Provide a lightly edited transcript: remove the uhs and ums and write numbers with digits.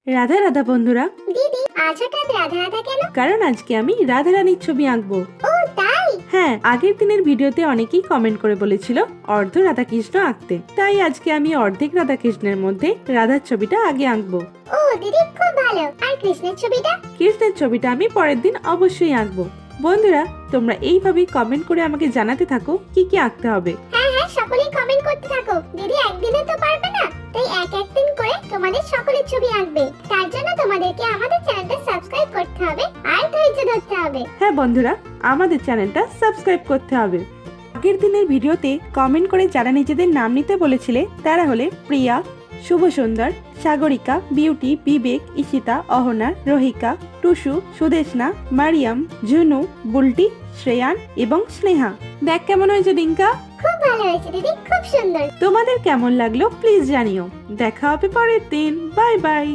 রাধা রাধা বন্ধুরা, দিদি আজ হঠাৎ রাধা রাধা কেন? কারণ আজকে আমি রাধা রানীর ছবি আঁকবো। ও তাই? হ্যাঁ, আগের দিনের ভিডিওতে অনেকেই কমেন্ট করে বলেছিল অর্ধ রাধাকৃষ্ণ আঁকতে, তাই আজকে আমি অর্ধেক রাধাকৃষ্ণের মধ্যে রাধার ছবিটা আগে আঁকবো। ও দিদি খুব ভালো। আর কৃষ্ণের ছবিটা? কৃষ্ণের ছবিটা আমি পরের দিন অবশ্যই আঁকবো। বন্ধুরা, তোমরা এইভাবেই কমেন্ট করে আমাকে জানাতে থাকো কি কি আঁকতে হবে। হ্যাঁ হ্যাঁ, সকলেই কমেন্ট করতে থাকো। দিদি একদিনে তো পারবে না, তাই এক এক দিন করে তোমাদের সকলের ছবি আঁকবে। তার জন্য তোমাদেরকে আমাদের চ্যানেলটা সাবস্ক্রাইব করতে হবে আর ধৈর্য ধরতে হবে। হ্যাঁ বন্ধুরা, আমাদের চ্যানেলটা সাবস্ক্রাইব করতে হবে। আগের দিনের ভিডিওতে কমেন্ট করে যারা নিজেদের নাম নিতে বলেছিলে তারা হলে প্রিয়া, শুভ সুন্দর, সাগরিকা, বিউটি, বিবেক, ঈশিতা, অহনা, রোহিকা, টুসু, সুদেশনা, মারিয়াম, জুনু, বুলটি, শ্রেয়ান এবং স্নেহা। দেখ কেমন হয়েছে ডিঙ্কা? খুব ভালো হয়েছে দিদি, খুব সুন্দর। তোমাদের কেমন লাগলো প্লিজ জানিও। দেখা হবে পরের দিন। Bye bye.